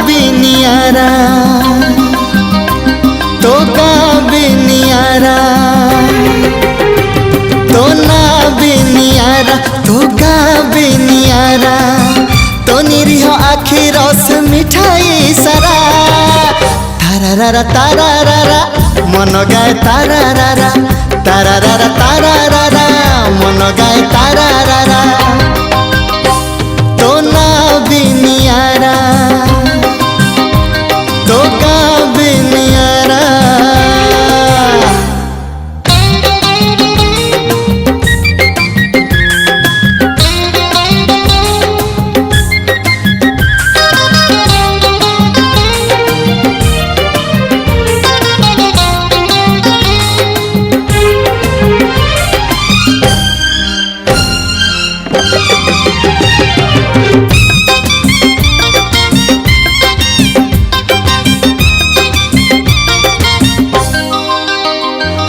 बिनियारा तो का बिनियारा तो ना बिनियारा तो का बिनियारा तो निरीह आखि रस मिठाई सारा तारारा तारारा मन गाए तारारा तारारा तारारा मन गाए तारारा तो ना बिनियारा तो का बिनियारा।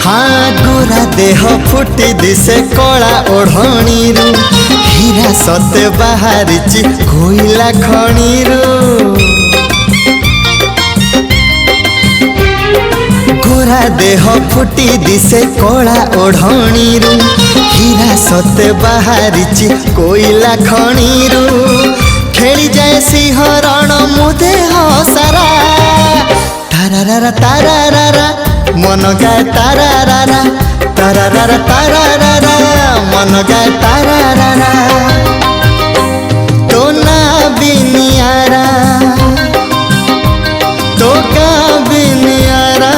हाँ गोरा देह फुटी दिसे कला ओढ़णीरू हीरा सते बाहरिची कोइला खणीरू गोरा देह फुटी दिसे कला ओढ़णीरू हीरा सते बाहरिची कोइला खणीरू खेली जाए सिंहरण मुदे सारा तारारा तारारा मन गाए तारारा तारारा तारारा मन गाए तारारा तो ना बिनियारा तो का बिनियारा।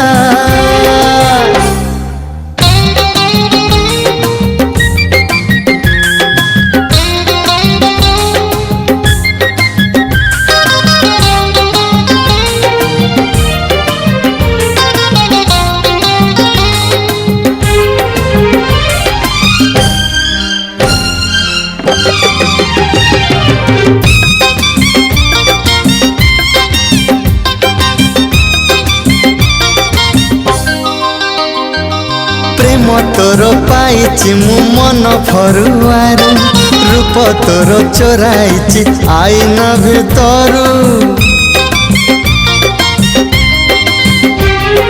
प्रेम तोर पाइछि मु मन फरुआरू रूप तोर चोराइछि आईना भितरू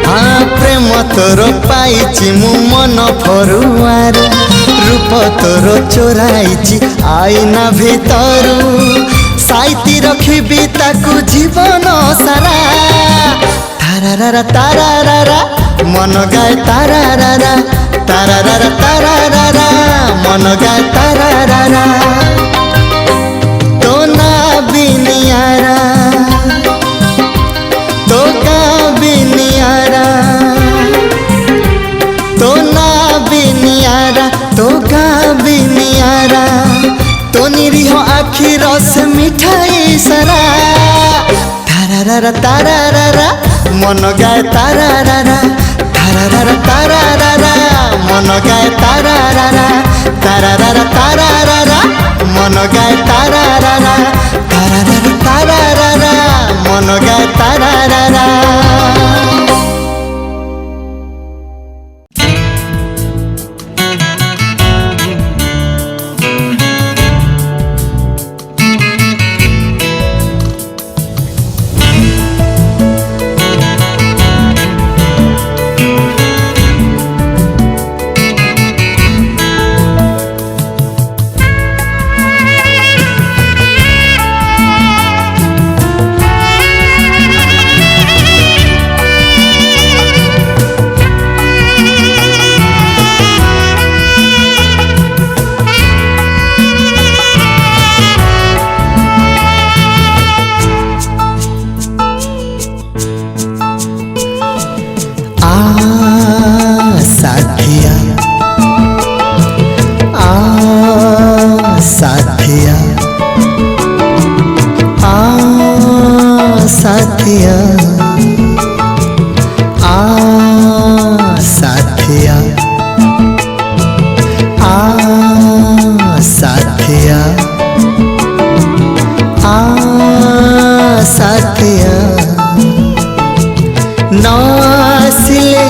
हाँ प्रेम तोर पाइछि मु मन फरुआरू रूप तोर चोराइछि आईना भितरू साइती रखिबी ताकू जीवन सारा तारारा तारारा मन गाए तारारा तारारा तारारा मन गाए तारारा तो ना बिनियारा तो का बिनियारा तो ना बिनियारा तो का बिनियारा तो निरीह आखि रस मिठाई सारा तारारा तारारा मन गाए तारारा तारारा तारारा मन गाए तारारा तारारा तारारा मन गाए तारारा तारारा तारारा मन गाए तारारा। साथिया साथिया साथिया साथिया नसिले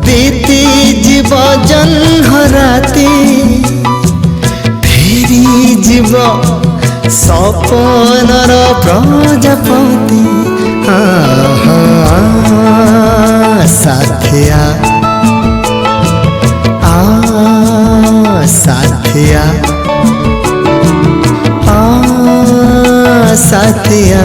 बीती जीव जन्ह राती फेरी जीव सपनर प्रजापति साथिया साथिया साथिया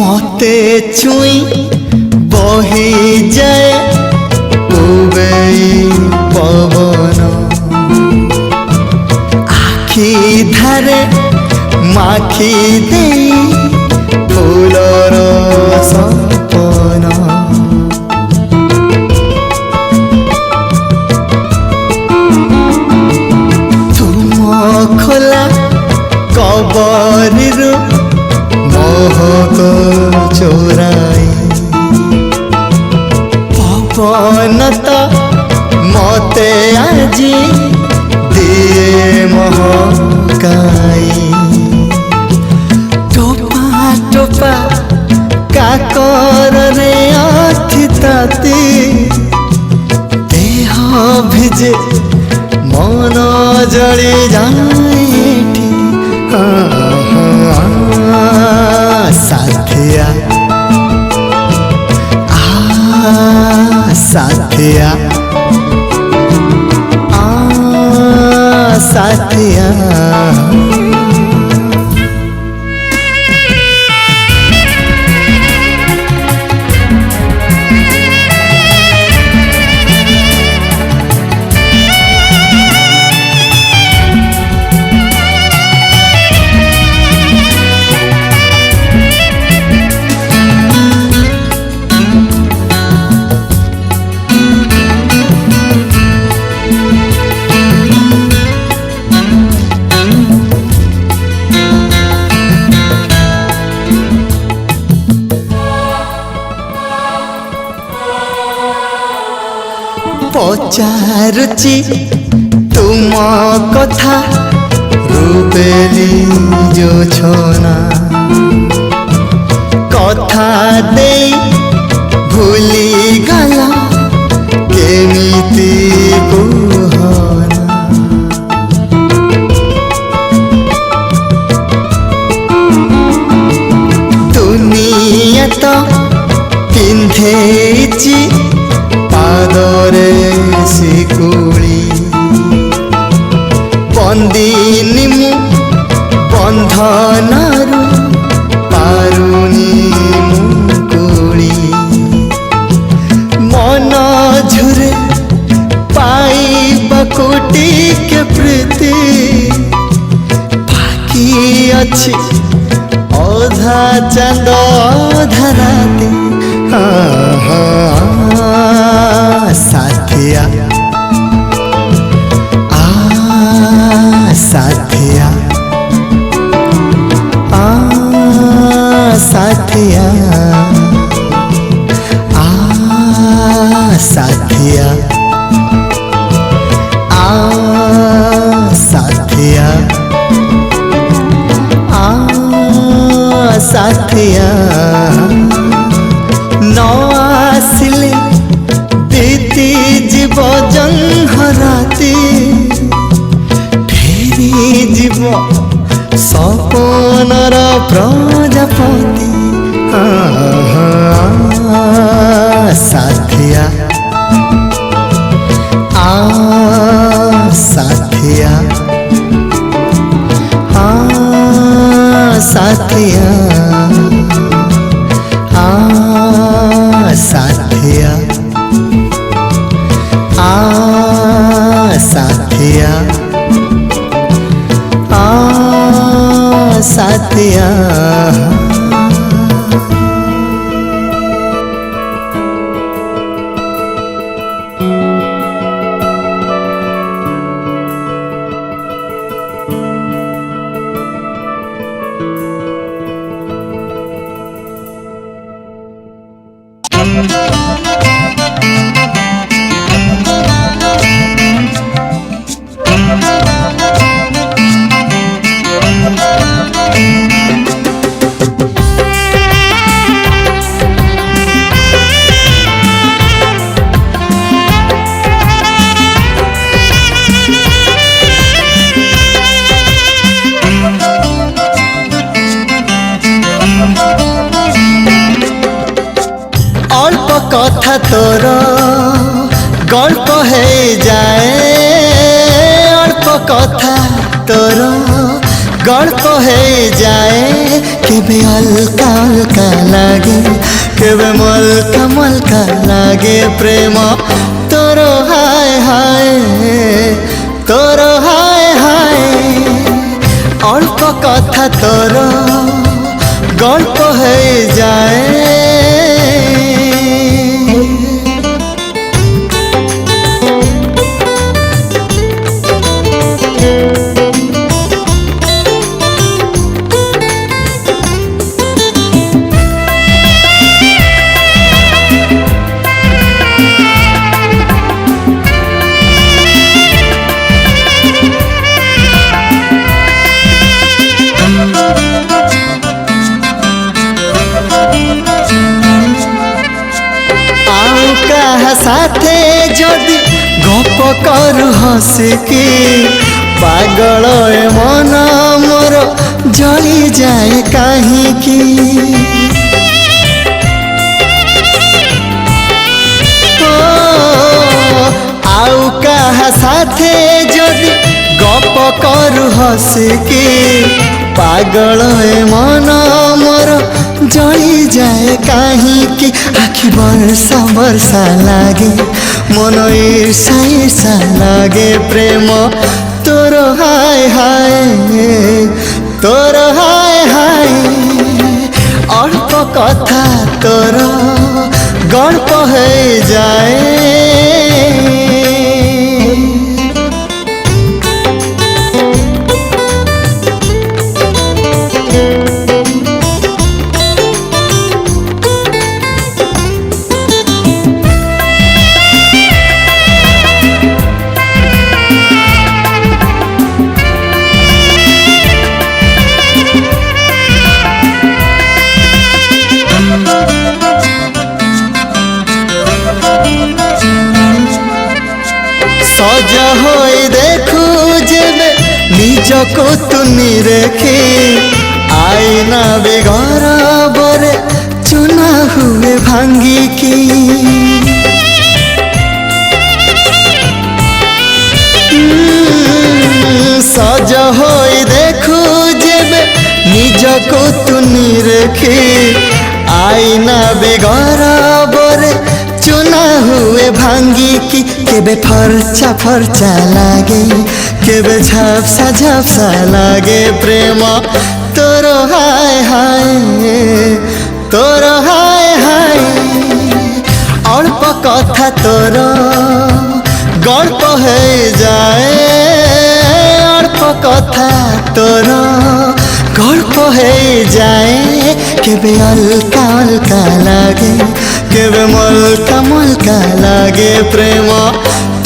मते छुई बही जाए उबेई पवन आखि धारे माखी दे फूलर सपन तुम खोला कबरीरू मोहक चोराई पवन तो मते आजी दिए महकाई टोपा टोपा काकर रे आखि ताती देह भिजे मन जली जाए साथिया साथिया साथिया पचारुची तुम कथा रूपेली जो छोना कथा दे भूली गला केमिति कुहना दुनिया तो पिंधेची पादरे शिकुली बंदिनी मु बंधनरु पारुनी मुकुली मन झुरे पाइबा कोटि के प्रीति बाकी अच्छी अधा चांद अधा राती साथिया साथिया साथिया साथिया साथिया साथिया न आसिले बीती जीव जन्हराती फेरी जीव सपनर प्रजापति साथिया साथिया साथिया साथिया साथिया साथिया अल्प कथा तोर गल्प है जाए, अल्प कथा तोर गल्प है जाए। केबे अलका अलका लागे, केबे मलका मलका लागे प्रेम तोर हाय हाय, तोर हाय हाय। अल्प कथा तोर गल्प है जाए। साथे जदि गप करू हसिकी, पागल ए मन मोर जली जाए काहींकी। आउ कहा साथे जदि गप करू हसिकी, पागल ए मन मोर जली जाए काहींकी। आखि बरसा बरसा लागे, मन ईर्षा ईर्षा लागे प्रेम तोर हाय हाय, तोर हाय हाय। अल्प कथा तोर गल्प है जाए। सज होई देखू जेबे निजको तुनी रेखी, आईना बेघर बरे चुना हुए भांगी की। सज होई देखू जेबे निजको तुनी रेखी, आईना बेघर बरे चुना हुए भांगी की। केबे फरचा फरचा लागे, केबे झापसा झापसा लागे प्रेम तोर हाय हाय, तोर हाय हाय। अल्प कथा तोर गल्प है जाए, अल्प कथा तोर गल्प है जाए। केबे अलका अलका लागे, केबे मलका मलका लागे प्रेम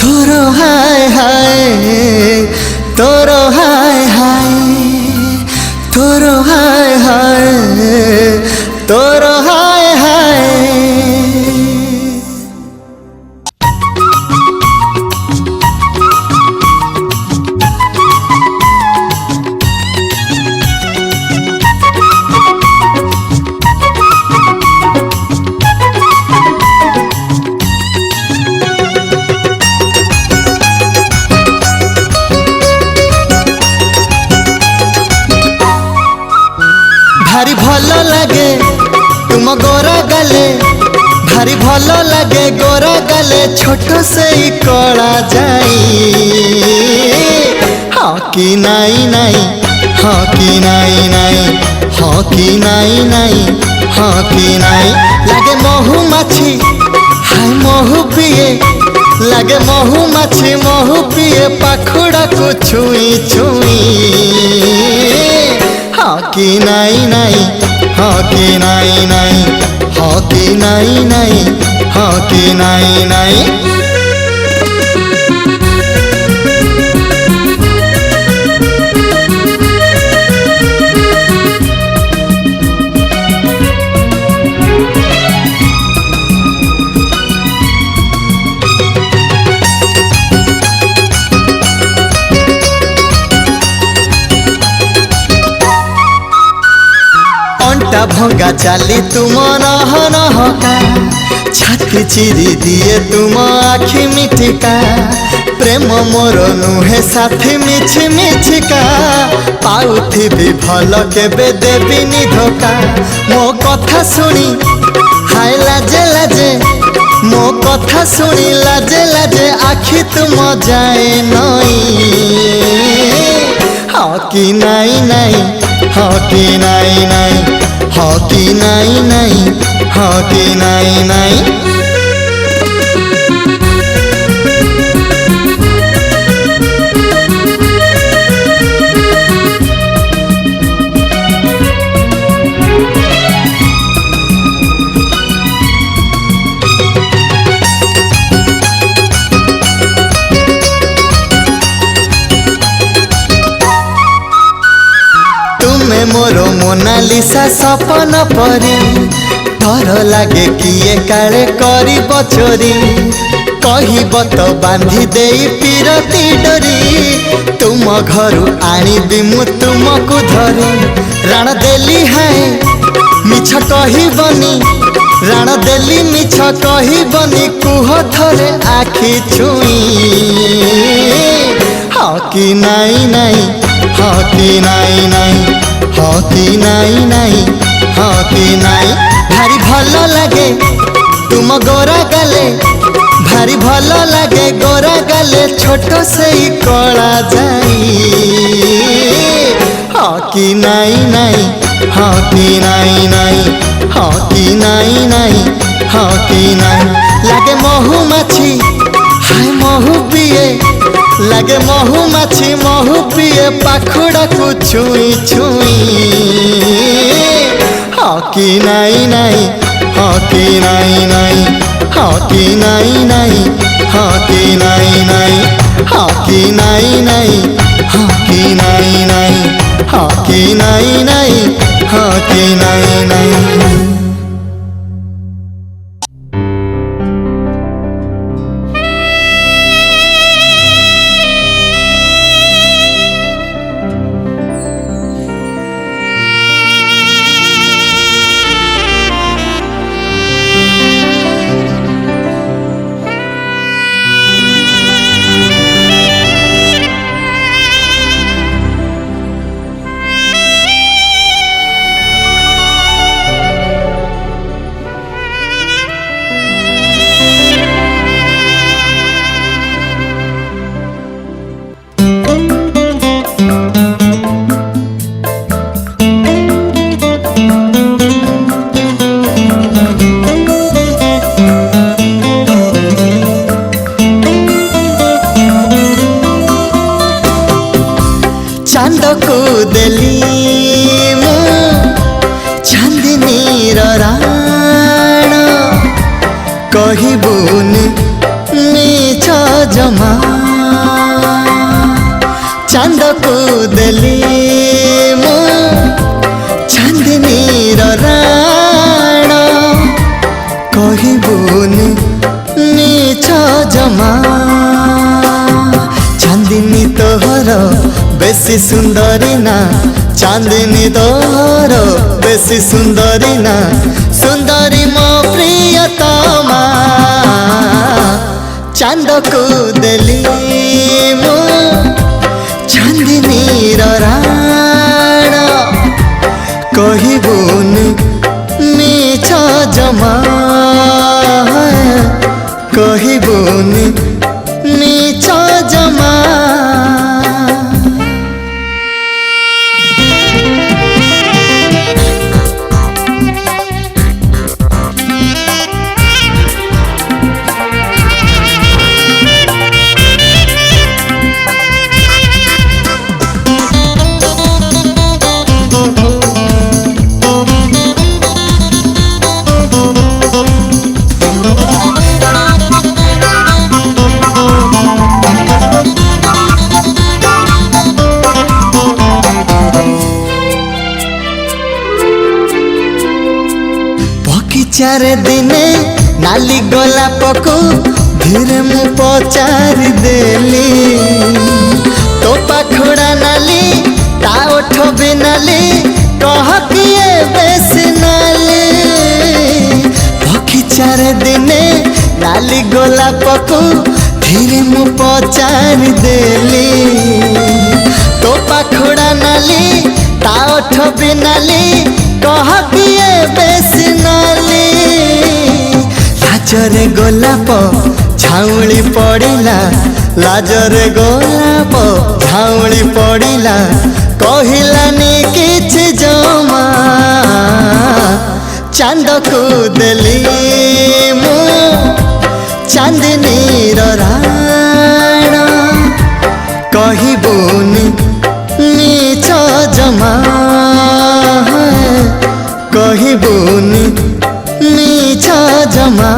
तोर हाय हाय, तोर हाय हाय, तोर हाय हाय, तोर हाय हाय। भारी भल लगे तुम गोरा गले, भारी भल लगे गोरा गले छोट से ही कड़ा जाई। हाँ कि नाई नाई, हाँ कि नाई नाई, हाँ कि नाई नाई, हाँ कि नाई। लगे महू माछी हाय महू पिए, लगे महू माछी महू पिए पाखुड़ा को छुई छुई। हाँ कि नाई नाई, हाँ कि नाई नाई, हाँ कि नहीं नहीं, हाँ कि नहीं नहीं। अंटा भंगा चाली तुम नह नहका, छाती चिरी दिए तुम आखि मिठिका। प्रेम मोर नुहे साथी मिछि मिछिका, पाउथिबि भल केबे देबिनी धोखा। मो कथा शुणी हाय लाजे लाजे, मो कथा शुणी लाजे लाजे आखि तुम जाए नई। हाँ कि नहीं नहीं, हाँ कि नहीं नहीं, हाँ कि नहीं नहीं, हाँ कि नहीं नहीं। तुम्हें मोरो मोनालिसा सपन परी, डर लागे किए काले करिब चोरी। कहब तो बांधी दे पीरती डोरी, तुम घरु आनिबि मु तुमको धरी। राण देली है मिछ कहबनी, राण देली मिछ कहबनी, कुह थरे आखि छुई। हाँ कि नहीं नहीं, हाँ कि नहीं नहीं, हाँ कि नहीं नहीं, हाँ कि नहीं। भारी भल लागे तुम गोरा गाले, भारी भल लागे गोरा गाले, छोट से ही कला जाई। हाँ कि नहीं नहीं, हाँ कि नहीं नहीं, हाँ कि नहीं नहीं, हाँ कि नहीं। लागे महू माछी हाय महू पिए, लागे महू माछी महू पिए, पाखुड़ा को छुई छुई। हाँ कि नहीं नहीं, हाँ कि नहीं नहीं, हाँ कि नहीं नहीं, हाँ कि नहीं नहीं, हाँ कि नहीं नहीं, हाँ कि नहीं नहीं, हाँ कि नहीं नहीं, हाँ कि नहीं नहीं। चांद को देली मु चांदनी राण, कहबुनि मीछ जमा। चांद को देली मु चांदनी राण, कहबुनि मीछ जमा। चांदनी तोहर बेसी सुंदरी ना, चांदनी तोहर बेसी सुंदरी ना, सुंदरी मो प्रियतमा। चांद को देली मु चांदनी राण, कहबुनि मीछ जमा। कहबुनि मीछ जमा। चार दिने नाली गोलापको धीरे मु पचारि देली तो पाखुड़ा नाली ता ओठ भी नाली कह किए बेसी नाली पखी चार दिने नाली गोलापको धीरे मु पचारि देली तो पाखुड़ा नाली ता ओठ भी नाली कह किए बेसी नाली लाजरे गोलाप झाउली पड़िला लाजरे गोलाप झाउली पड़िला कहिलानी किछि जमा चांद को देली मु चांदनी राण कहबुनी नीच जमा कहबुनी नीच जमा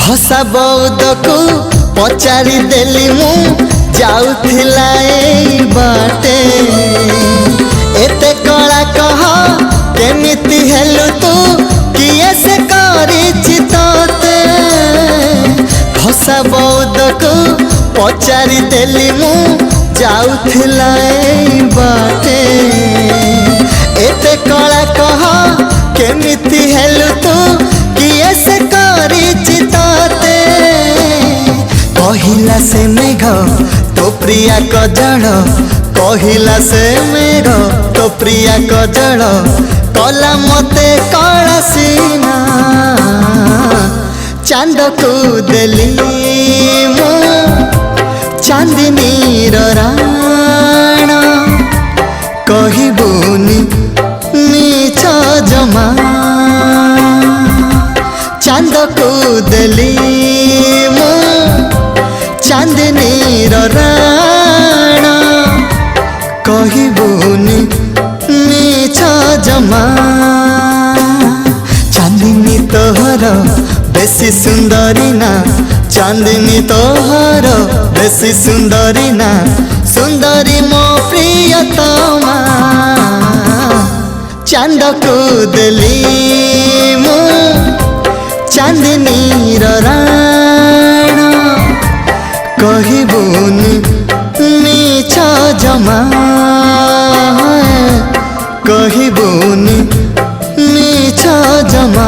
भसा बौद को पचारि देली मु जाउथिला ए बाटे एते कला कह केमिति हेलु तू किए से करिछि तोते भसा बौद को पचारि देली मु जाउथिला ए बाटे एते कला कह केमिति हेलु तू किए से करिछि तोते कहिला से मेघ तो प्रिया कजल कहिला से मेघ तो प्रिया कजल कला मते कला सीना चांद को देली मु चांदनी राण कहबुनी नीच जमा चांद को देली मु चांदनी राण कहबुनी नीच जमा चांदनी तोहर बेसी सुंदरी ना चांदनी तोहर बेसी सुंदरी ना सुंदरी मो प्रियतमा चांद को देली मु चांदनी राण कहबुनी नीच जमा कहबुनी नीच जमा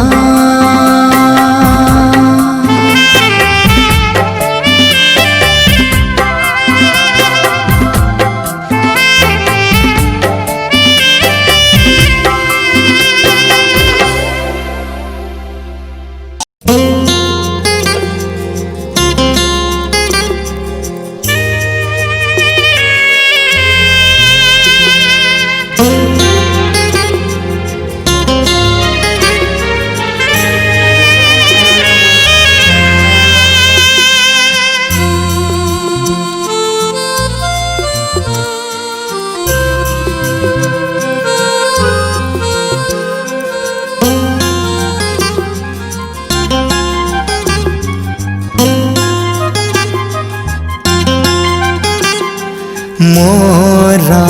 मोरा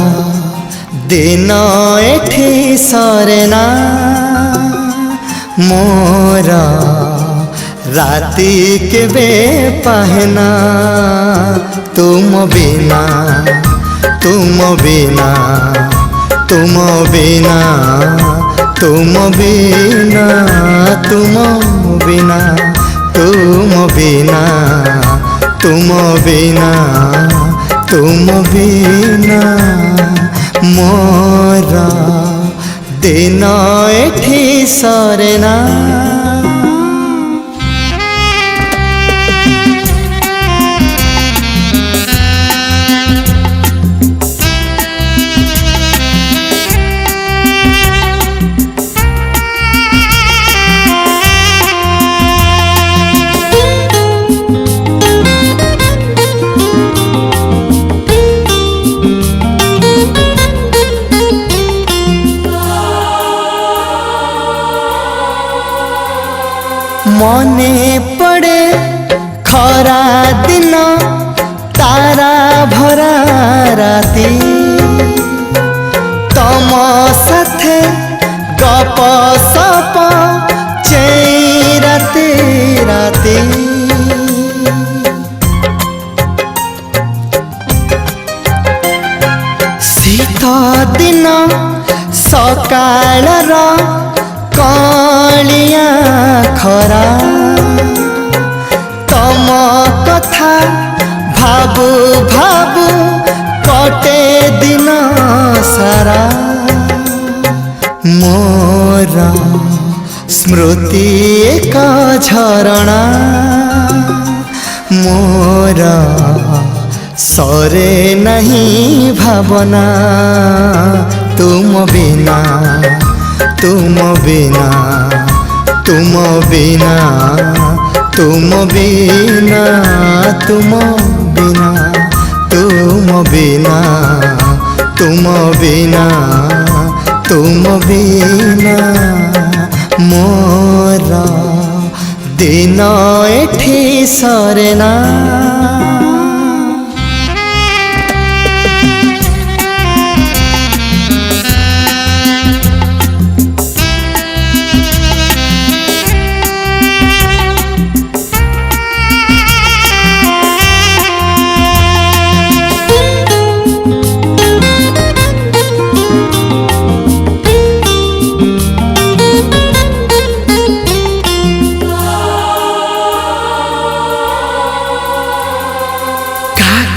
दिन एठी सरेना मोरा राती के बे पहना तुम बिना तुम बिना तुम बिना तुम बिना तुम बिना तुम बिना तुम बिना तुम बिना मोरा दिन एठी सरेना मने पड़े खरा दिन तारा भरा राती तम साथे गप सप चेई राती राती शीत दिन सकाळर कलिया खरा तम कथा भाबु भाबु कटे दिन सारा मोर स्मृति एक झरणा मोर सरे नहीं भावना तुम बिना तुम बिना तुम बिना तुम बिना तुम बिना तुम बिना तुम बिना तुम बिना मोर दिन एठी सरेना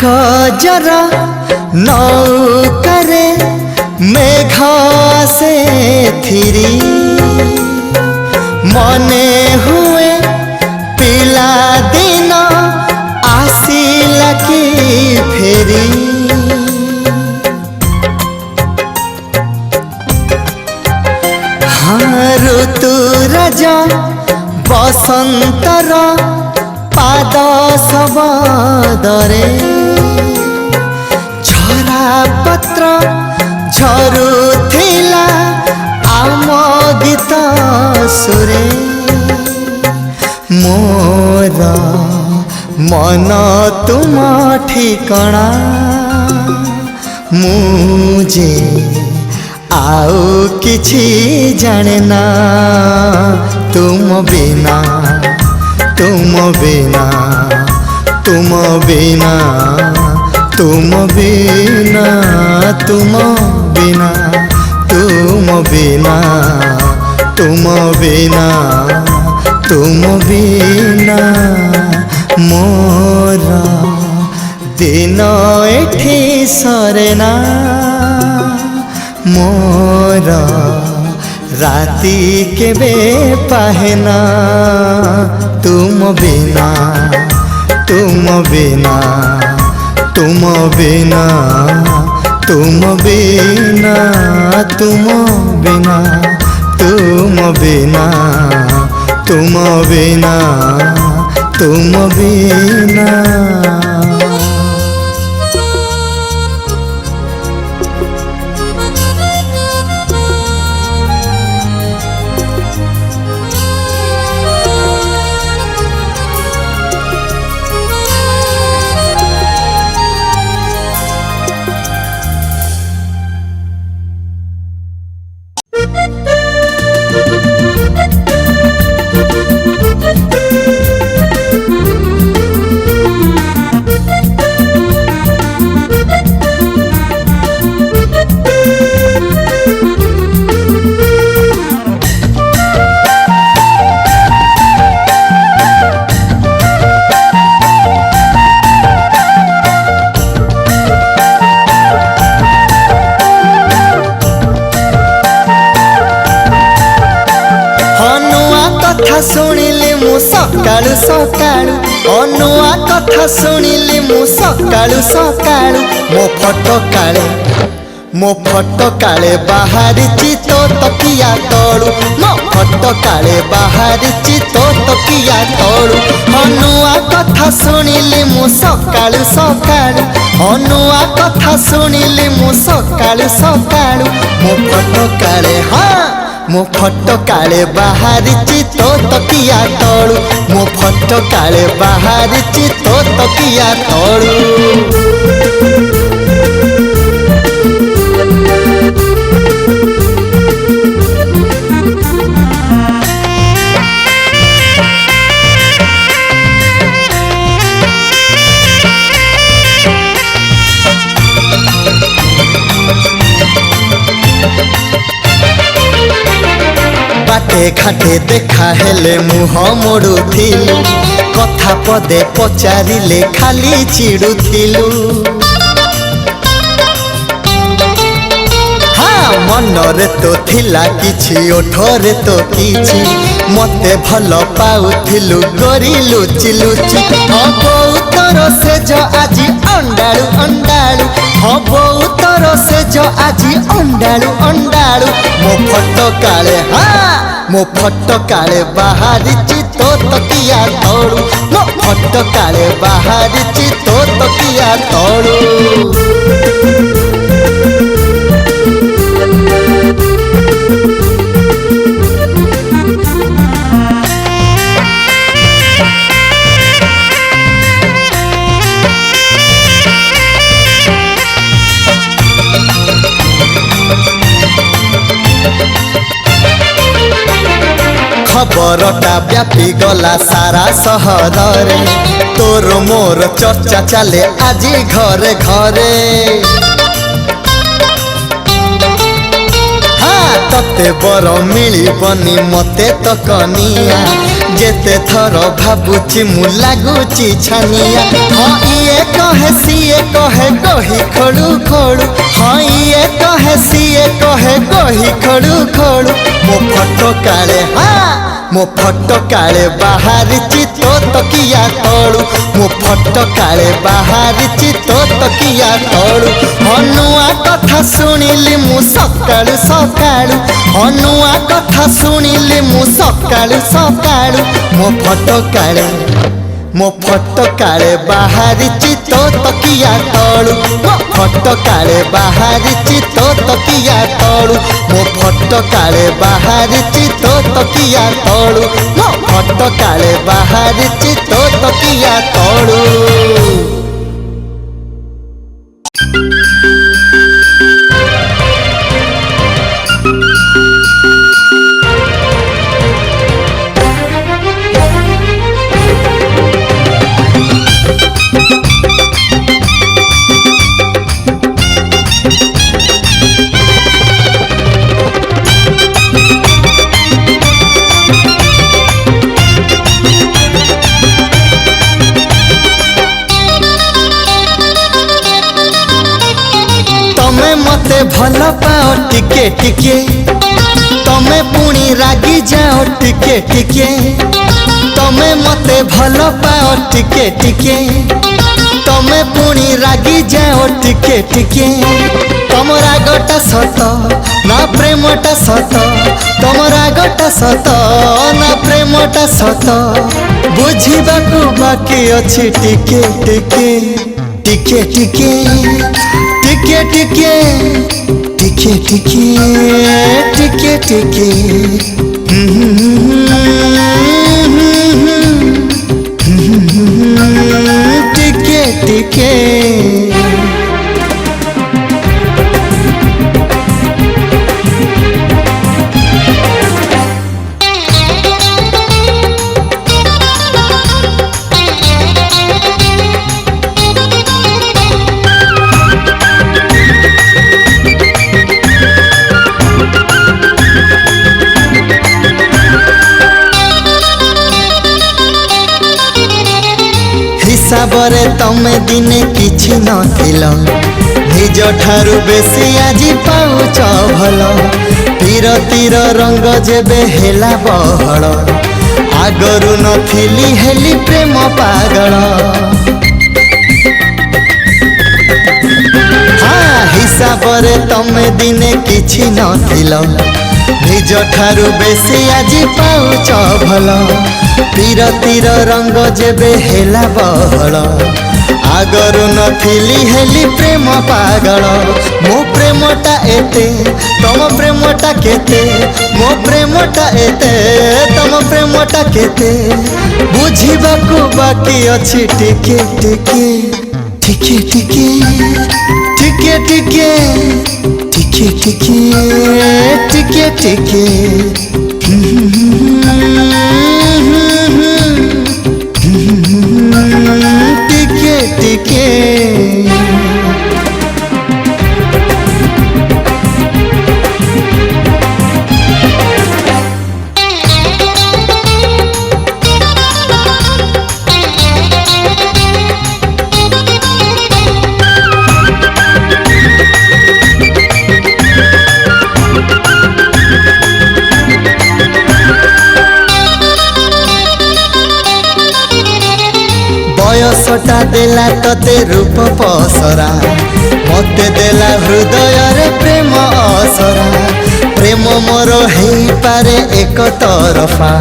गजर नौकरे मेघ से थिरी मने हुए पिला दिन आसिला की फेरी हाँ ऋतुराज बसंतर पाद सबदरे पत्र झरुथिला आम गीत सुरे मोर मन तुम ठिकणा मुझे आउ किछि जाने ना तुम बिना तुम बिना तुम बिना तुम बिना तुम बिना तुम बिना तुम बिना तुम बिना मोर दिन एठी सरेना मोर राती केबे पाहेना तुम बिना तुम बिना तुम बिना तुम बिना तुम बिना तुम बिना तुम बिना तुम बिना शुणिली मु सकाळु सकाळु अनुआ कथा शुणिली मु सकाळु सकाळु मो फोटो काले बाहरिची तो तकिया तोड़ू मो फोटो काले बाहरिची तो तकिया तोड़ू अनुआ कथा शुणिली मु सकाळु सकाळु अनुआ कथा शुणिली मु सकाळु सकाळु मो फोटो काले हाँ मो फोटो काले बाहरिची तो तकिया तळू मो फोटो काले बाहरिची तो तकिया तळू। बाटे घाटे देखा हेले मुह मोड़ुथिलु कथा पदे पचारिले खाली चिड़ुथिलु। हाँ मनरे तो थिला किछि ओठरे तो किछि मते भल पाउथिलु गोरी लुचि लुचि। बहुतर से जो आजी अंडाळु अंडाळु बहुतर से जो आजी अंडाळु अंडाळु मो फोटो काले हाँ मो फोटो काले बाहरिची तो तकिया तळू मो फोटो काले बाहरिची तो तकिया तळू। खबरटा व्यापी गला सारा सहर रे तोर मोर चर्चा चले आजी घरे घरे। हाँ तते बर मिलबनी मते तो कनिया जेते थर भाबुची मु लागुची छानिया। हाँ ये कहे सीए कहे गोही खोलू खोलू हाँ ये कहे सीए कहे गोही खोलू खोलू मो फोटो काले हाँ मो फोटो काले बाहरिची तो तकिया तळू मो फोटो काले बाहरिची तो तकिया तळू। हनुआ कथा शुणिली मु सकाळु सकाळु हनुआ कथा शुणिली मु सकाळु सकाळु मो फोटो काले बाहरिची तो तकिया तळू मो फोटो काले बाहरिची तो तकिया तळू मो फोटो काले बाहरिची तो तकिया तळू मो फोटो काले बाहरिची तो तकिया तळू। भल पाओ टिके टिके तमे पुणी रागी जाओ टिके टिके तमे मते भल पाओ टिके टिके तमे पुणी रागी जाओ टिके टिके। तम रागटा सत ना प्रेमटा सत तम रागटा सत ना प्रेमटा सत बुझिबाकू बाकी अछि टिके टिके टिके टिके टिके टिके टिके टिके टिके टिके टिके। हिसाबरे तमे दिने किछि नथिल निज ठारू बेसी आजी पाउच भल पीरतीर रंग जेबे हेला बहल आगरू नथिली हेली प्रेम पागल। हाँ हिसाबरे तमे दिने किछि नथिल निज ठारू बेसी आजी पाउच भल पीरतीर रंग जेबे हेला बहल आगरू नथिली हेली प्रेम पागल मो प्रेमटा एते तम प्रेमटा केते मो प्रेमटा एते तम प्रेमटा केते बुझिबाकू बाकी अछि टिके टिके टिके टिके टिके टिके टिके टिके टिके टिके टिके बयसटा देला तते रूप पसरा मते देला हृदय रे प्रेम असरा प्रेम मोर हेई पारे एक तरफा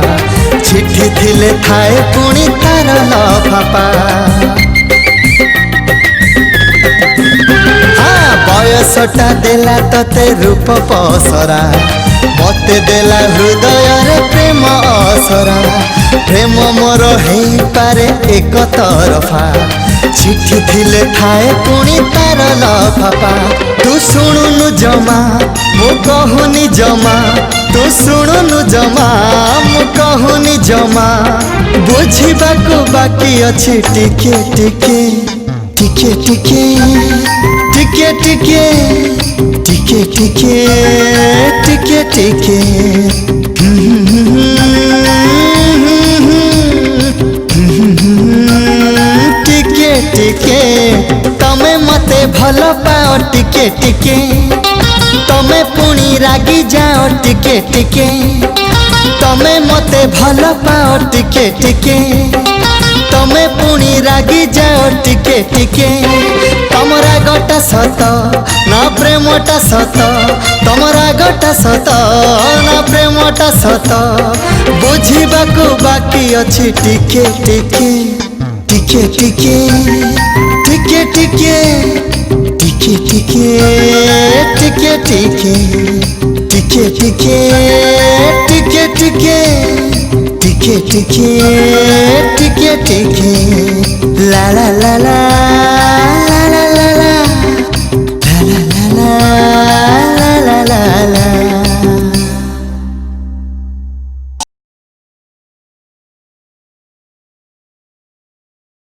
चिट्ठी थिले थाए पुणी तार लफापा बयसटा देला तते रूप पसरा मते देला हृदय रे प्रेम असरा प्रेम मोर हेई पारे एक तरफा चिट्ठी थिले थाए पुणी तार लफापा तू शुणुनु जमा मु कहूनी जमा तू शुणुनु जमा मु कहूनी जमा बुझिबाकू बाकी अछि टिके टिके टिके टिके टिके टिके टिके टिके टिके टिके टिके टिके तमे मते भल पाओ टिके टिके तमे पुणी रागी जाओ टिके टिके तमे मते भल पाओ टिके टिके तमे पुणी रागी जाओ टिके टिके तमरा गोटा सत ना प्रेमटा सत तमरा गोटा सत ना प्रेमटा सत बुझिबाकू बाकी अछि टिके टिके टिके टिके टिके टिके टिके टिके टिके टिके टिके टिके टिके टिके टिके टिके टिके ला ला ला ला ला ला ला ला ला ला ला